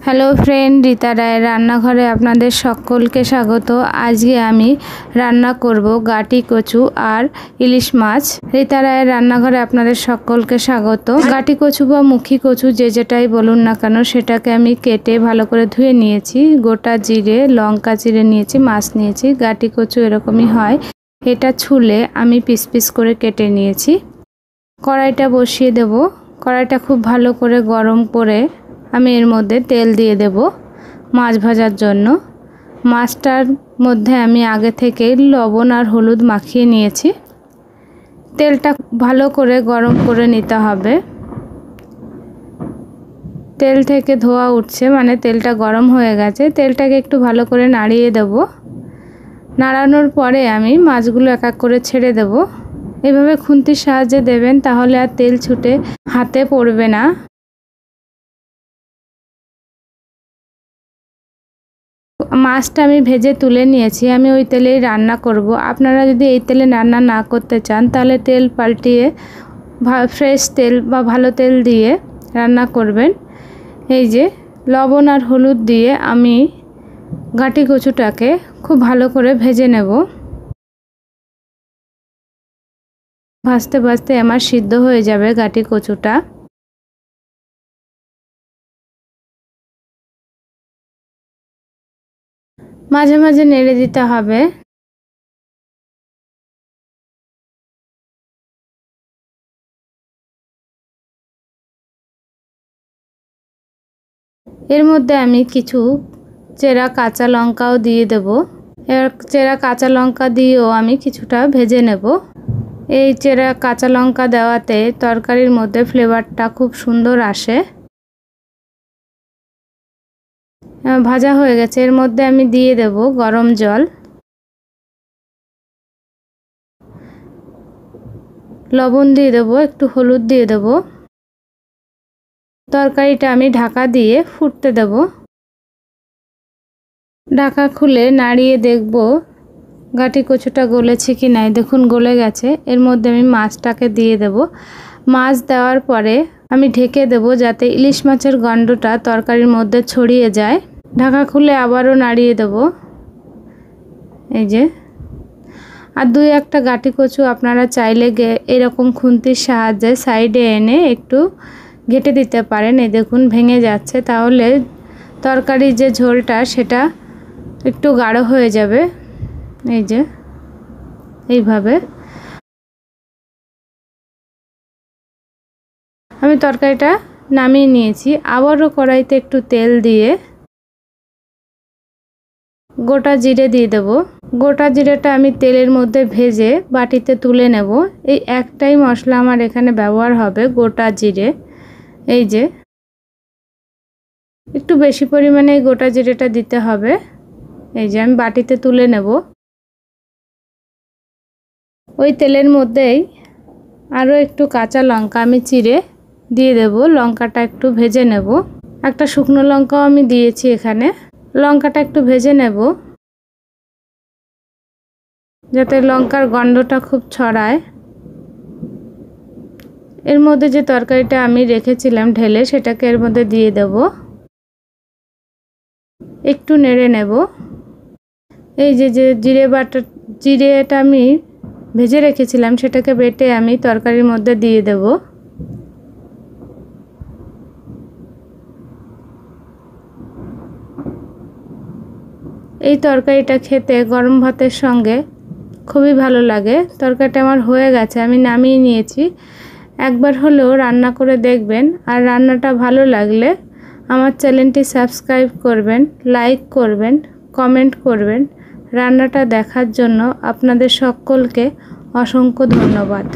Hello friend, Rita রায়ের রান্নাঘরে আপনাদের সকলকে স্বাগত। আজকে আমি রান্না করব গাটি কচু আর ইলিশ মাছ। রীতা রায়ের রান্নাঘরে আপনাদের সকলকে স্বাগত। গাটি কচু বা মুখী কচু যে যেটাই বলুন না কেন, সেটাকে আমি কেটে ভালো করে ধুয়ে নিয়েছি। গোটা জিরে, লঙ্কা চিড়ে নিয়েছি, মাছ নিয়েছি। গাটি কচু এরকমই হয়। এটা ছুলে আমি পিস পিস করে কেটে নিয়েছি। কড়াইটা বসিয়ে দেব। কড়াইটা খুব ভালো করে গরম করে আমি এর মধ্যে তেল দিয়ে দেব মাছ ভাজার জন্য। মাছটার মধ্যে আমি আগে থেকে লবণ আর হলুদ মাখিয়ে নিয়েছি। তেলটা ভালো করে গরম করে নিতে হবে। তেল থেকে ধোঁয়া উঠছে, মানে তেলটা গরম হয়ে গেছে। তেলটাকে একটু ভালো করে নাড়িয়ে দেব। নাড়ানোর পরে আমি মাছগুলো এক এক করে ছেড়ে দেব। এভাবে খুন্তির সাহায্যে দেবেন, তাহলে আর তেল ছুটে হাতে পড়বে না। মাছটা আমি ভেজে তুলে নিয়েছি। আমি ওই তেলেই রান্না করব। আপনারা যদি এই তেলে রান্না না করতে চান, তাহলে তেল পাল্টিয়ে ফ্রেশ তেল বা ভালো তেল দিয়ে রান্না করবেন। এই যে লবণ আর হলুদ দিয়ে আমি গাটি কচুটাকে খুব ভালো করে ভেজে নেব। ভাজতে ভাজতে আমার সিদ্ধ হয়ে যাবে গাটি কচুটা। মাঝে মাঝে নেড়ে দিতে হবে। এর মধ্যে আমি কিছু চেরা কাঁচা লঙ্কাও দিয়ে দেব। এবার চেরা কাঁচা লঙ্কা দিয়েও আমি কিছুটা ভেজে নেব। এই চেরা কাঁচা লঙ্কা দেওয়াতে তরকারির মধ্যে ফ্লেভারটা খুব সুন্দর আসে। ভাজা হয়ে গেছে। এর মধ্যে আমি দিয়ে দেব গরম জল, লবণ দিয়ে দেব, একটু হলুদ দিয়ে দেব। তরকারিটা আমি ঢাকা দিয়ে ফুটতে দেব। ঢাকা খুলে নাড়িয়ে দেখব গাটি কচুটা গলেছে কি নাই। দেখুন গলে গেছে। এর মধ্যে আমি মাছটাকে দিয়ে দেব। মাছ দেওয়ার পরে আমি ঢেকে দেব, যাতে ইলিশ মাছের গন্ধটা তরকারির মধ্যে ছড়িয়ে যায়। ঢাকা খুলে আবারও নাড়িয়ে দেব। এই যে, আর দুই একটা গাটি কচু আপনারা চাইলে এরকম খুন্তির সাহায্যে সাইডে এনে একটু ঘেটে দিতে পারেন। এই দেখুন ভেঙে যাচ্ছে, তাহলে তরকারির যে ঝোলটা সেটা একটু গাঢ় হয়ে যাবে। এই যে এইভাবে আমি তরকারিটা নামিয়ে নিয়েছি। আবারও কড়াইতে একটু তেল দিয়ে গোটা জিরে দিয়ে দেব। গোটা জিরেটা আমি তেলের মধ্যে ভেজে বাটিতে তুলে নেব। এই একটাই মশলা আমার এখানে ব্যবহার হবে, গোটা জিরে। এই যে একটু বেশি পরিমাণে গোটা জিরেটা দিতে হবে। এই যে আমি বাটিতে তুলে নেব। ওই তেলের মধ্যেই আরও একটু কাঁচা লঙ্কা আমি চিড়ে দিয়ে দেব। লঙ্কাটা একটু ভেজে নেব। একটা শুকনো লঙ্কাও আমি দিয়েছি এখানে। লঙ্কাটা একটু ভেজে নেব, যাতে লঙ্কার গন্ধটা খুব ছড়ায়। এর মধ্যে যে তরকারিটা আমি রেখেছিলাম ঢেলে, সেটাকে এর মধ্যে দিয়ে দেব। একটু নেড়ে নেব। এই যে জিরেটা আমি ভেজে রেখেছিলাম, সেটাকে বেটে আমি তরকারির মধ্যে দিয়ে দেব। এই তরকারিটা খেতে গরম ভাতের সঙ্গে খুবই ভালো লাগে। তরকারিটা আমার হয়ে গেছে, আমি নামিয়ে নিয়েছি। একবার হলেও রান্না করে দেখবেন। আর রান্নাটা ভালো লাগলে আমার চ্যানেলটি সাবস্ক্রাইব করবেন, লাইক করবেন, কমেন্ট করবেন। রান্নাটা দেখার জন্য আপনাদের সকলকে অসংখ্য ধন্যবাদ।